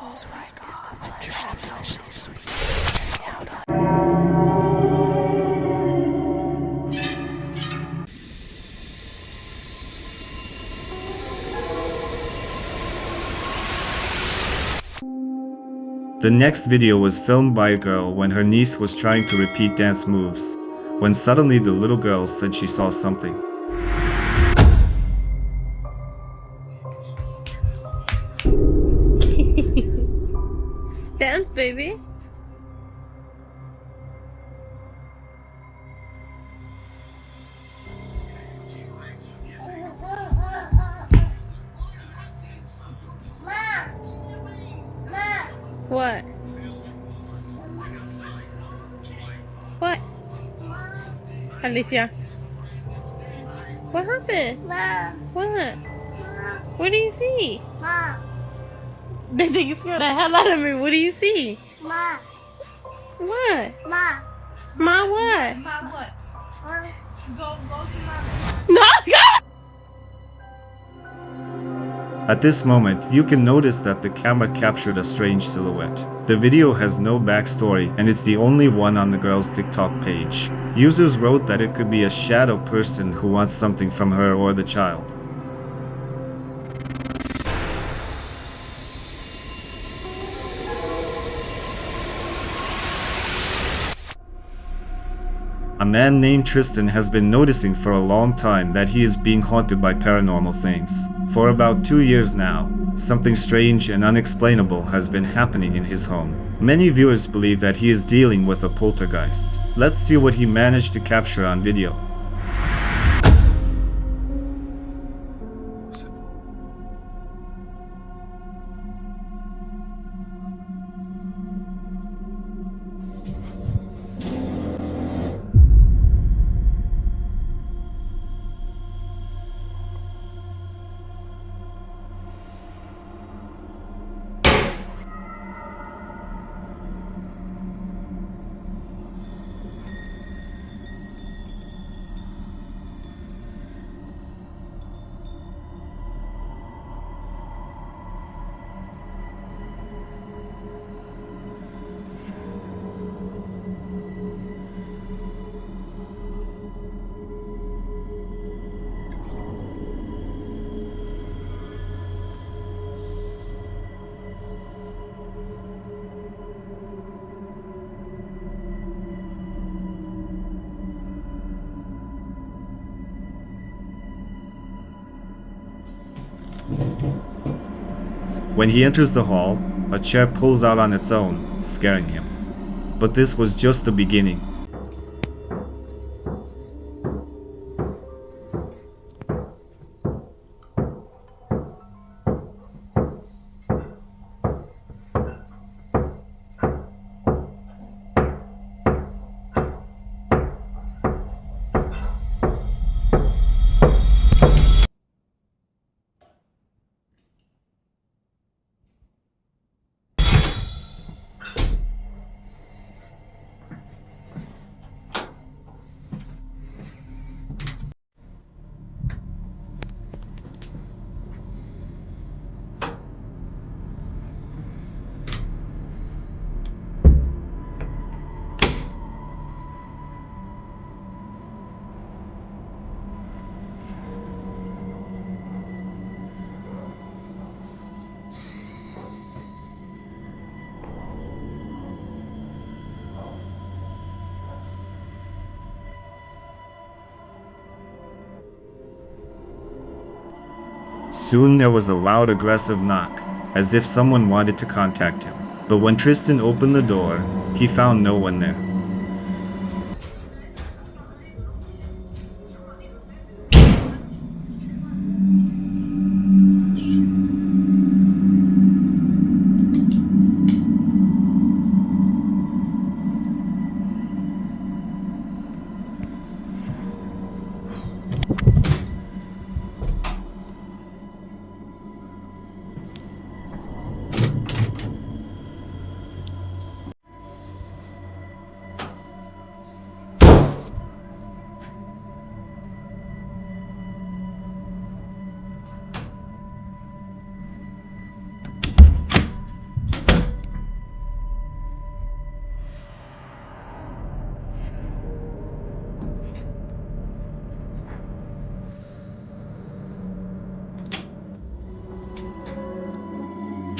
The next video was filmed by a girl when her niece was trying to repeat dance moves, when suddenly the little girl said she saw something. Dance, baby. What? What? Alicia. What happened? What? What do you see? They think you scared the hell out of me. What do you see? What? Ma what? Go to mama. No, go! At this moment, you can notice that the camera captured a strange silhouette. The video has no backstory and it's the only one on the girl's TikTok page. Users wrote that it could be a shadow person who wants something from her or the child. A man named Tristan has been noticing for a long time that he is being haunted by paranormal things. For about 2 years now, something strange and unexplainable has been happening in his home. Many viewers believe that he is dealing with a poltergeist. Let's see what he managed to capture on video. When he enters the hall, a chair pulls out on its own, scaring him. But this was just the beginning. Soon there was a loud aggressive knock, as if someone wanted to contact him. But when Tristan opened the door, he found no one there.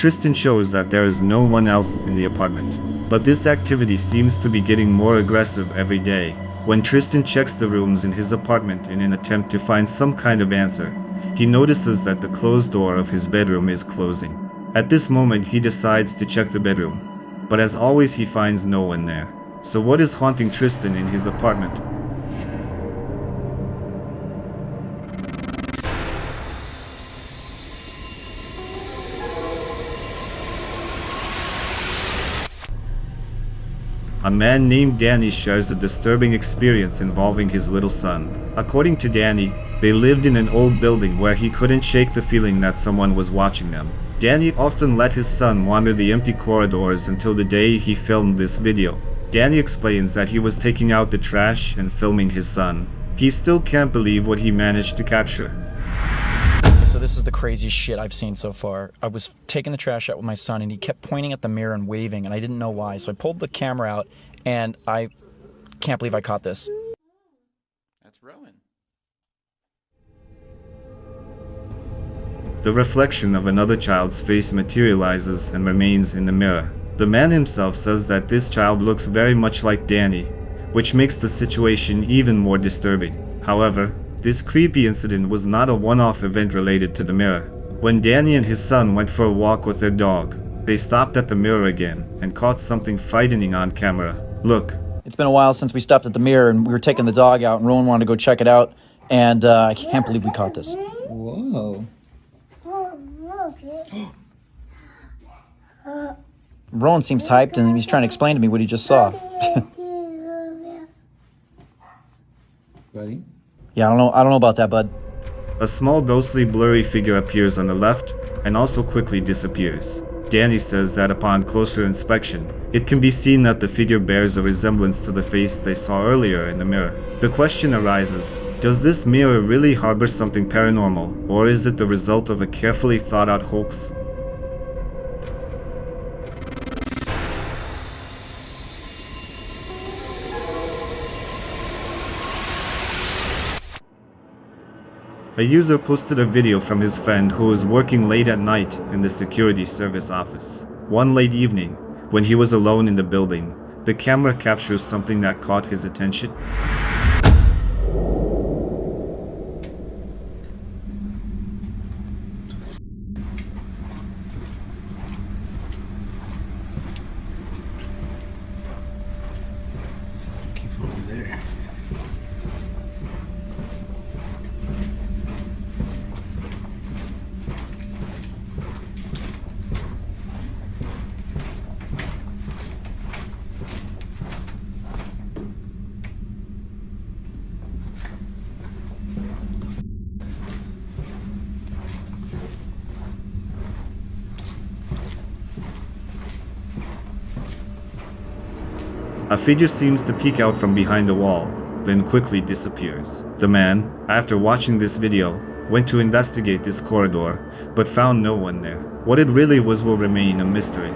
Tristan shows that there is no one else in the apartment. But this activity seems to be getting more aggressive every day. When Tristan checks the rooms in his apartment in an attempt to find some kind of answer, he notices that the closed door of his bedroom is closing. At this moment, he decides to check the bedroom, but as always, he finds no one there. So what is haunting Tristan in his apartment? A man named Danny shares a disturbing experience involving his little son. According to Danny, they lived in an old building where he couldn't shake the feeling that someone was watching them. Danny often let his son wander the empty corridors until the day he filmed this video. Danny explains that he was taking out the trash and filming his son. He still can't believe what he managed to capture. So this is the craziest shit I've seen so far. I was taking the trash out with my son and he kept pointing at the mirror and waving and I didn't know why. So I pulled the camera out and I can't believe I caught this. That's Rowan. The reflection of another child's face materializes and remains in the mirror. The man himself says that this child looks very much like Danny, which makes the situation even more disturbing. However, this creepy incident was not a one-off event related to the mirror. When Danny and his son went for a walk with their dog, they stopped at the mirror again and caught something frightening on camera. Look. It's been a while since we stopped at the mirror and we were taking the dog out and Rowan wanted to go check it out and I can't believe we caught this. Whoa. Rowan seems hyped and he's trying to explain to me what he just saw. Buddy? Yeah, I don't know about that, bud. A small ghostly blurry figure appears on the left and also quickly disappears. Danny says that upon closer inspection, it can be seen that the figure bears a resemblance to the face they saw earlier in the mirror. The question arises, does this mirror really harbor something paranormal, or is it the result of a carefully thought out hoax? A user posted a video from his friend who was working late at night in the security service office. One late evening, when he was alone in the building, the camera captures something that caught his attention. A figure seems to peek out from behind the wall, then quickly disappears. The man, after watching this video, went to investigate this corridor, but found no one there. What it really was will remain a mystery.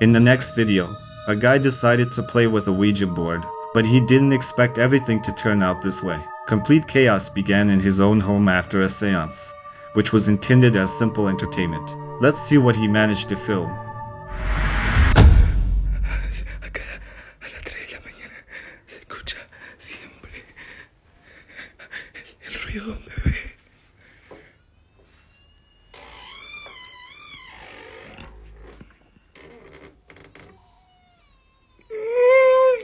In the next video, a guy decided to play with a Ouija board, but he didn't expect everything to turn out this way. Complete chaos began in his own home after a seance, which was intended as simple entertainment. Let's see what he managed to film.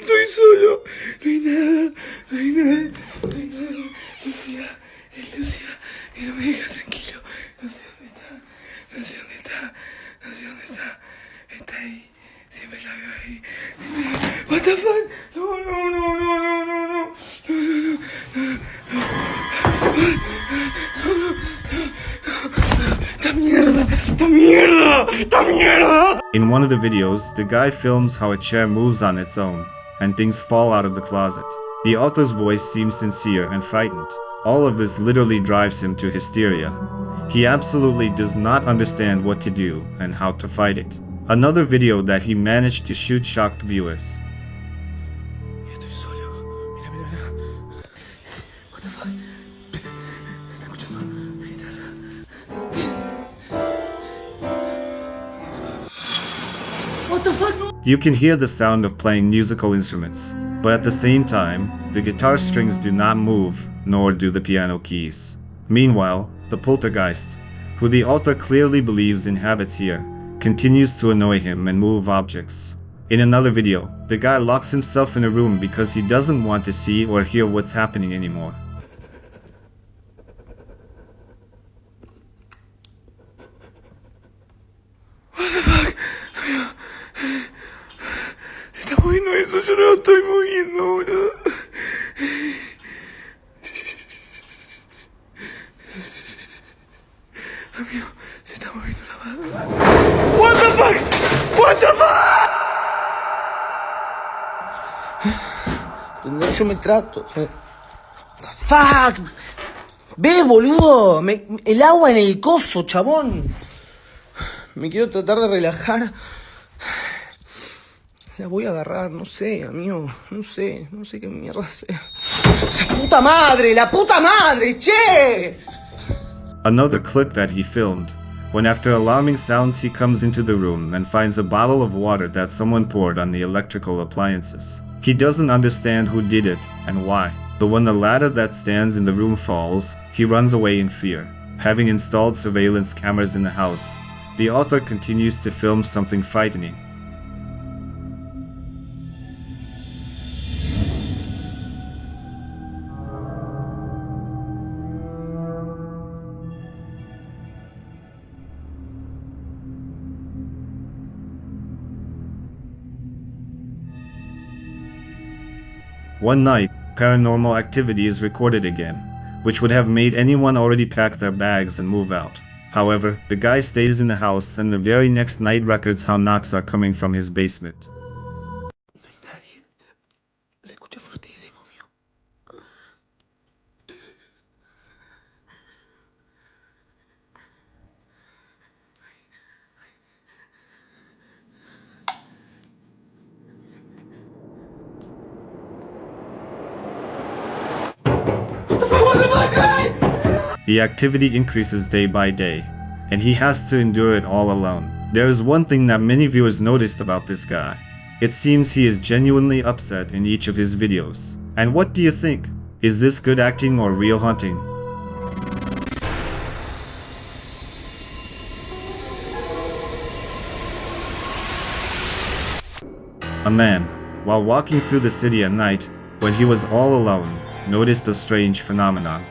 Estoy solo, no hay nada, no hay nada, no hay nada. Lucía, y no me deja tranquilo. No sé dónde está, no sé dónde está, no sé dónde está. Está ahí, siempre la veo ahí. Siempre la veo. What the fuck? No, no, no, no, no, no, no, no, no, no. ¡Esta mierda! ¡Esta mierda! ¡Esta mierda! In one of the videos, the guy films how a chair moves on its own, and things fall out of the closet. The author's voice seems sincere and frightened. All of this literally drives him to hysteria. He absolutely does not understand what to do and how to fight it. Another video that he managed to shoot shocked viewers. Estoy solo. What the fuck? You can hear the sound of playing musical instruments, but at the same time, the guitar strings do not move, nor do the piano keys. Meanwhile, the poltergeist, who the author clearly believes inhabits here, continues to annoy him and move objects. In another video, the guy locks himself in a room because he doesn't want to see or hear what's happening anymore. What the fuck? Se está moviendo eso, yo no lo estoy moviendo, boludo. Amigo, se está moviendo la mano. What the fuck? What the fuck? Yo me trato. What the fuck? Ve, boludo. El agua en el coso, chabón. Me quiero tratar de relajar. La voy a agarrar, no sé, amigo. No sé qué mierda sea. ¡La puta madre, che! Another clip that he filmed, when after alarming sounds he comes into the room and finds a bottle of water that someone poured on the electrical appliances. He doesn't understand who did it and why, but when the ladder that stands in the room falls, he runs away in fear. Having installed surveillance cameras in the house, the author continues to film something frightening. One night, paranormal activity is recorded again, which would have made anyone already pack their bags and move out. However, the guy stays in the house and the very next night records how knocks are coming from his basement. Se escucha fortísimo, amigo. The activity increases day by day, and he has to endure it all alone. There is one thing that many viewers noticed about this guy. It seems he is genuinely upset in each of his videos. And what do you think? Is this good acting or real haunting? A man, while walking through the city at night, when he was all alone, noticed a strange phenomenon.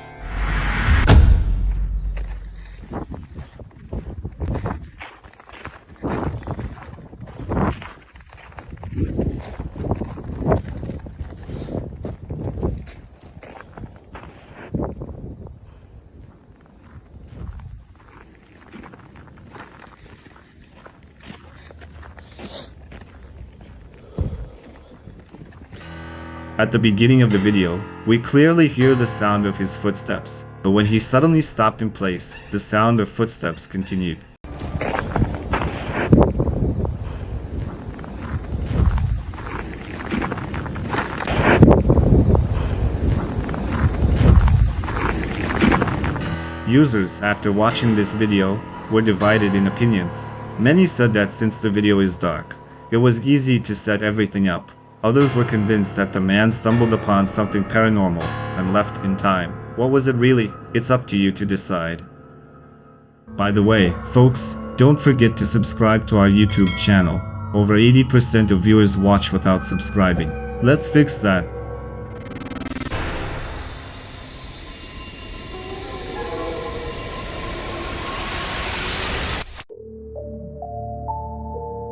At the beginning of the video, we clearly hear the sound of his footsteps, but when he suddenly stopped in place, the sound of footsteps continued. Users, after watching this video, were divided in opinions. Many said that since the video is dark, it was easy to set everything up. Others were convinced that the man stumbled upon something paranormal and left in time. What was it really? It's up to you to decide. By the way, folks, don't forget to subscribe to our YouTube channel. Over 80% of viewers watch without subscribing. Let's fix that.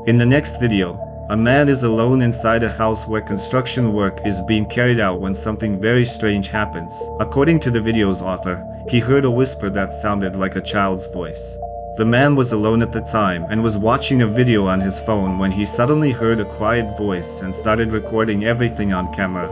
In the next video, a man is alone inside a house where construction work is being carried out when something very strange happens. According to the video's author, he heard a whisper that sounded like a child's voice. The man was alone at the time and was watching a video on his phone when he suddenly heard a quiet voice and started recording everything on camera.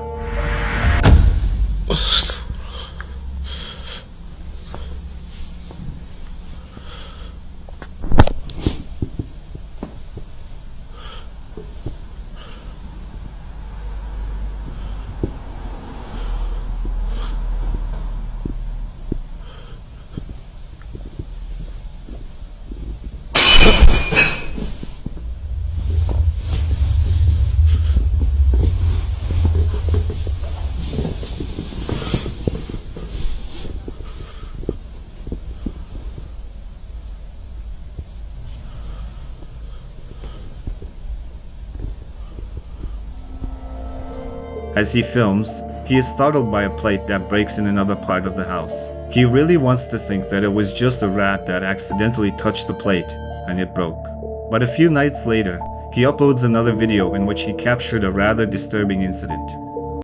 As he films, he is startled by a plate that breaks in another part of the house. He really wants to think that it was just a rat that accidentally touched the plate, and it broke. But a few nights later, he uploads another video in which he captured a rather disturbing incident.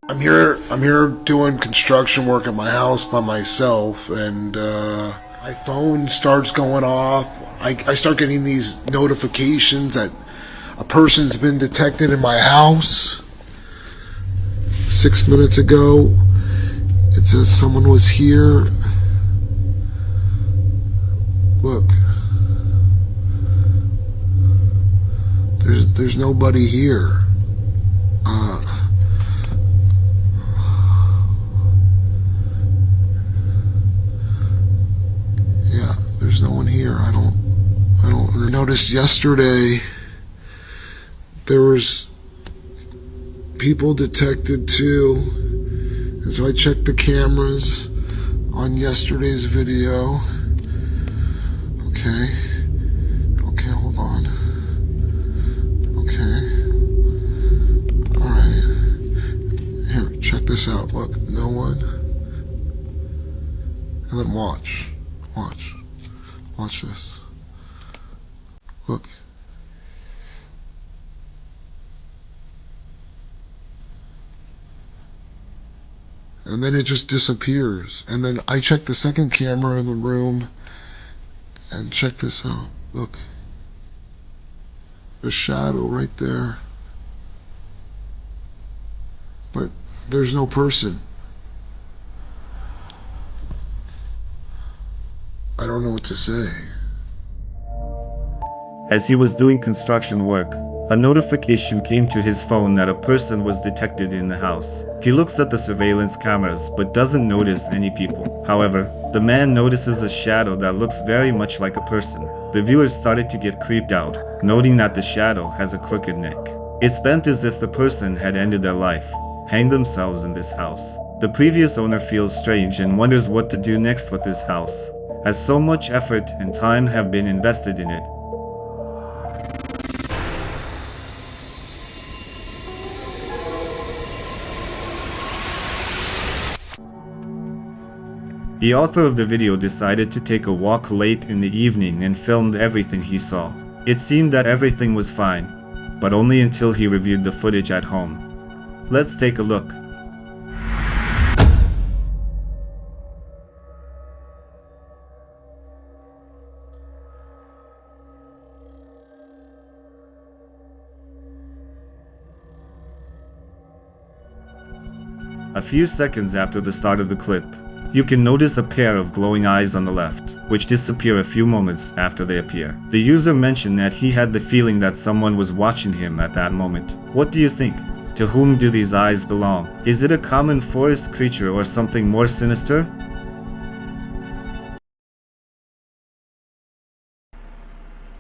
I'm here doing construction work at my house by myself, and my phone starts going off. I start getting these notifications that a person's been detected in my house. 6 minutes ago, it says someone was here. Look. There's nobody here. Yeah, there's no one here. I don't noticed yesterday there was people detected too, and so I checked the cameras on yesterday's video. Okay, hold on. Okay, alright, here, check this out. Look, no one. And then watch this. Look. And then it just disappears. And then I check the second camera in the room, and check this out. Look. The shadow right there. But there's no person. I don't know what to say. As he was doing construction work, a notification came to his phone that a person was detected in the house. He looks at the surveillance cameras but doesn't notice any people. However, the man notices a shadow that looks very much like a person. The viewers started to get creeped out, noting that the shadow has a crooked neck. It's bent as if the person had ended their life, hanged themselves in this house. The previous owner feels strange and wonders what to do next with his house, as so much effort and time have been invested in it. The author of the video decided to take a walk late in the evening and filmed everything he saw. It seemed that everything was fine, but only until he reviewed the footage at home. Let's take a look. A few seconds after the start of the clip, you can notice a pair of glowing eyes on the left, which disappear a few moments after they appear. The user mentioned that he had the feeling that someone was watching him at that moment. What do you think? To whom do these eyes belong? Is it a common forest creature or something more sinister?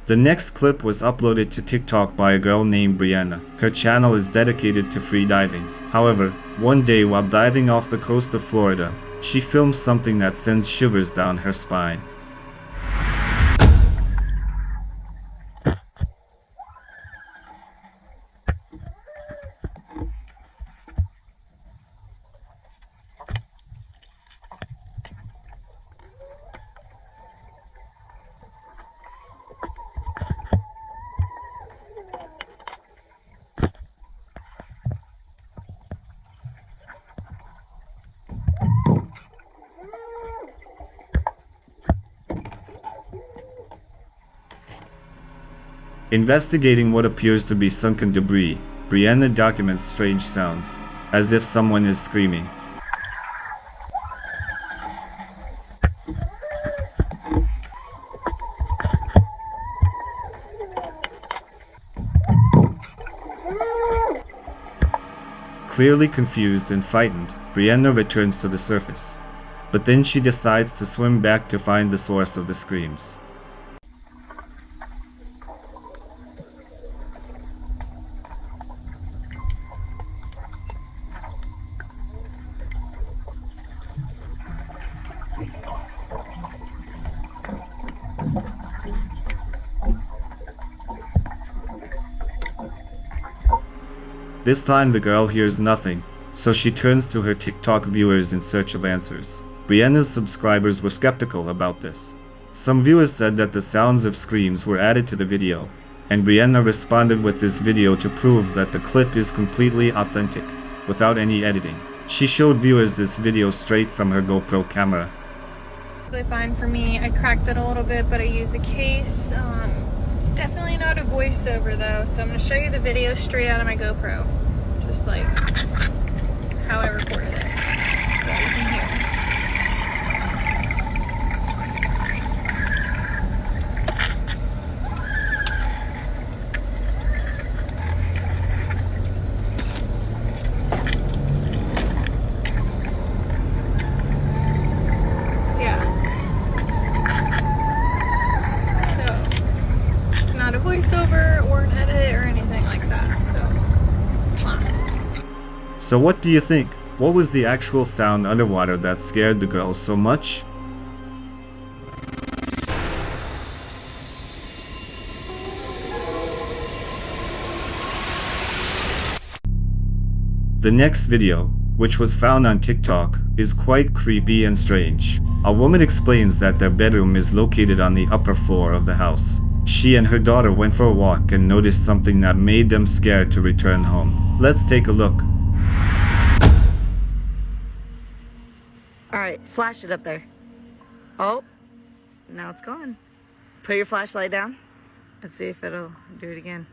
The next clip was uploaded to TikTok by a girl named Brianna. Her channel is dedicated to free diving. However, one day while diving off the coast of Florida, she films something that sends shivers down her spine. Investigating what appears to be sunken debris, Brianna documents strange sounds, as if someone is screaming. Clearly confused and frightened, Brianna returns to the surface, but then she decides to swim back to find the source of the screams. This time the girl hears nothing, so she turns to her TikTok viewers in search of answers. Brianna's subscribers were skeptical about this. Some viewers said that the sounds of screams were added to the video, and Brianna responded with this video to prove that the clip is completely authentic, without any editing. She showed viewers this video straight from her GoPro camera. Fine for me. I cracked it a little bit, but I used the case. Definitely not a voiceover though, so I'm going to show you the video straight out of my GoPro. Just like how I recorded it. So you can hear it. Voiceover or an edit or anything like that, So what do you think? What was the actual sound underwater that scared the girls so much? The next video, which was found on TikTok, is quite creepy and strange. A woman explains that their bedroom is located on the upper floor of the house. She and her daughter went for a walk and noticed something that made them scared to return home. Let's take a look. Alright, flash it up there. Oh, now it's gone. Put your flashlight down. Let's see if it'll do it again.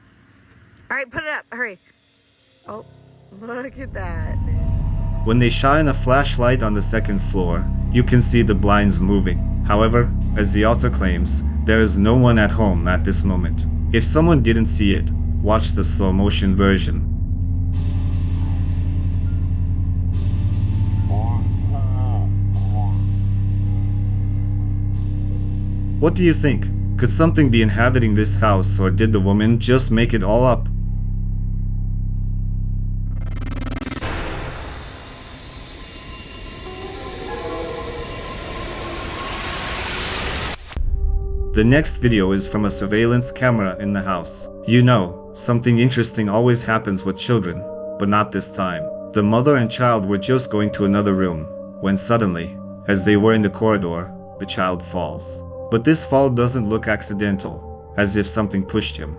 Alright, put it up, hurry. Oh, look at that. When they shine a flashlight on the second floor, you can see the blinds moving. However, as the author claims, there is no one at home at this moment. If someone didn't see it, watch the slow motion version. What do you think? Could something be inhabiting this house, or did the woman just make it all up? The next video is from a surveillance camera in the house. You know, something interesting always happens with children, but not this time. The mother and child were just going to another room, when suddenly, as they were in the corridor, the child falls. But this fall doesn't look accidental, as if something pushed him.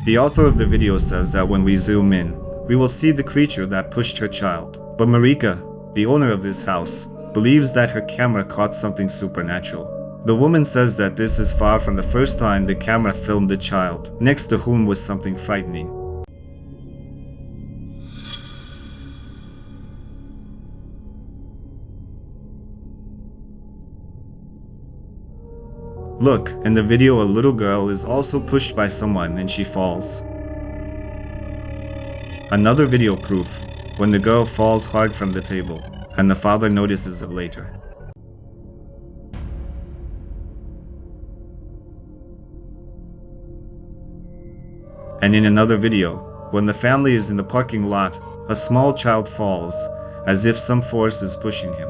The author of the video says that when we zoom in, we will see the creature that pushed her child. But Marika, the owner of this house, believes that her camera caught something supernatural. The woman says that this is far from the first time the camera filmed the child, next to whom was something frightening. Look, in the video a little girl is also pushed by someone and she falls. Another video proof, when the girl falls hard from the table, and the father notices it later. And in another video, when the family is in the parking lot, a small child falls, as if some force is pushing him.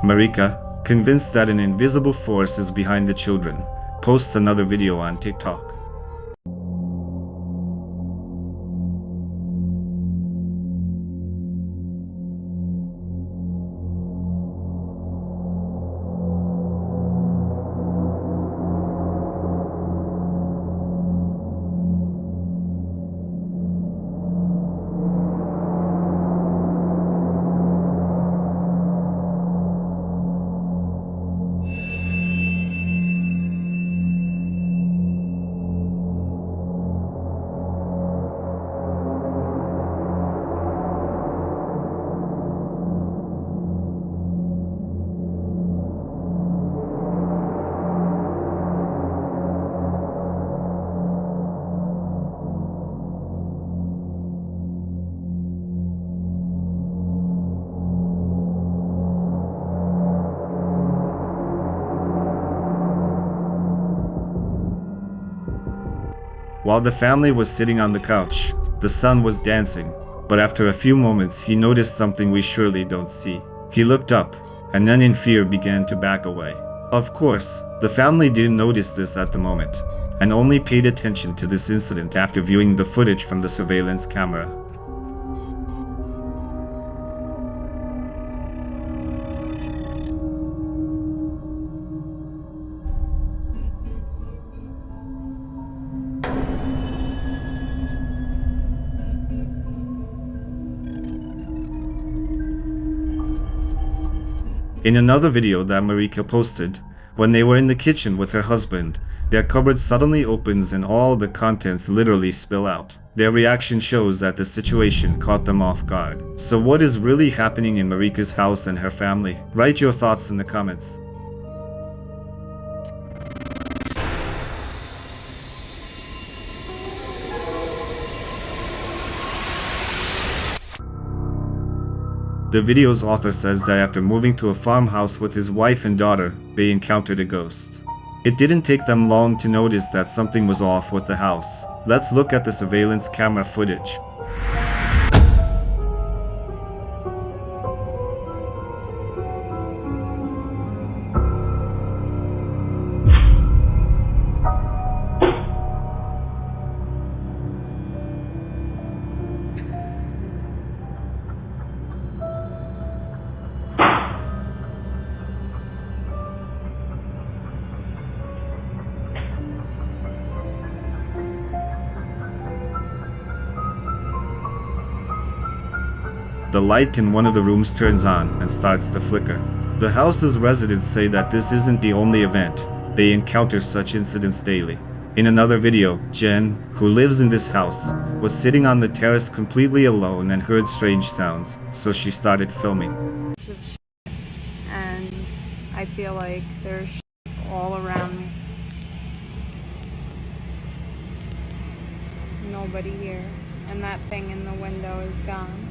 Marika, convinced that an invisible force is behind the children, posts another video on TikTok. While the family was sitting on the couch, the son was dancing, but after a few moments he noticed something we surely don't see. He looked up, and then in fear began to back away. Of course, the family didn't notice this at the moment, and only paid attention to this incident after viewing the footage from the surveillance camera. In another video that Marika posted, when they were in the kitchen with her husband, their cupboard suddenly opens and all the contents literally spill out. Their reaction shows that the situation caught them off guard. So what is really happening in Marika's house and her family? Write your thoughts in the comments. The video's author says that after moving to a farmhouse with his wife and daughter, they encountered a ghost. It didn't take them long to notice that something was off with the house. Let's look at the surveillance camera footage. The light in one of the rooms turns on and starts to flicker. The house's residents say that this isn't the only event. They encounter such incidents daily. In another video, Jen, who lives in this house, was sitting on the terrace completely alone and heard strange sounds, so she started filming. And I feel like there's all around me. Nobody here. And that thing in the window is gone.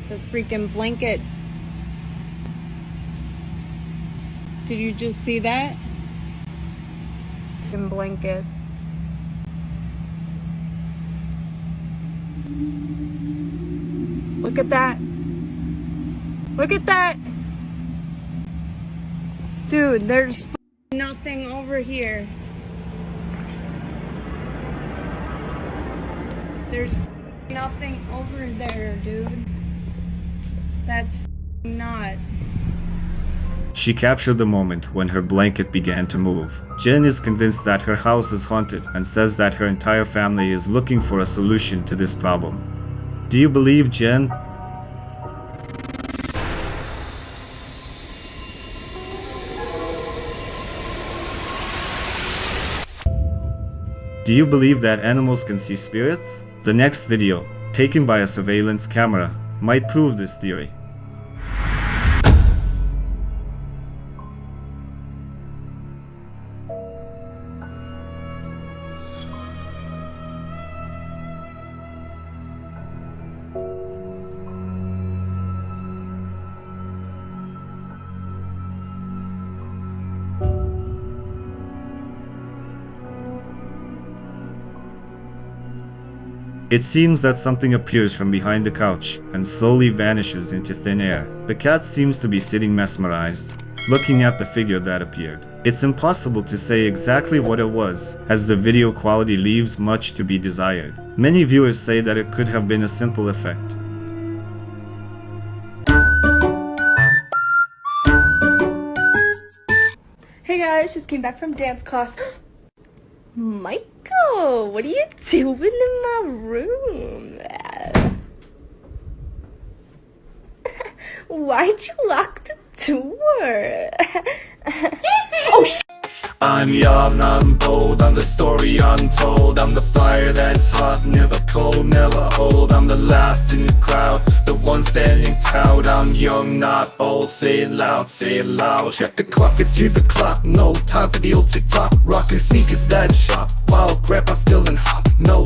The freaking blanket. Did you just see that? Freaking blankets. Look at that. Look at that. Dude, there's nothing over here. There's nothing over there, dude. That's nuts. She captured the moment when her blanket began to move. Jen is convinced that her house is haunted and says that her entire family is looking for a solution to this problem. Do you believe Jen? Do you believe that animals can see spirits? The next video, taken by a surveillance camera, might prove this theory. It seems that something appears from behind the couch and slowly vanishes into thin air. The cat seems to be sitting mesmerized, looking at the figure that appeared. It's impossible to say exactly what it was, as the video quality leaves much to be desired. Many viewers say that it could have been a simple effect. Hey guys, just came back from dance class. Michael, what are you doing in my room? Why'd you lock the door? Oh, I'm young, I'm bold, I'm the story untold. I'm the fire that's hot, never cold, never old. I'm the laugh in the crowd, the one standing proud. I'm young, not old, say it loud, say it loud. Check the clock, it's 3 o'clock, no time for the old TikTok. Rocking sneakers that shop, while grandpa's still in hot, no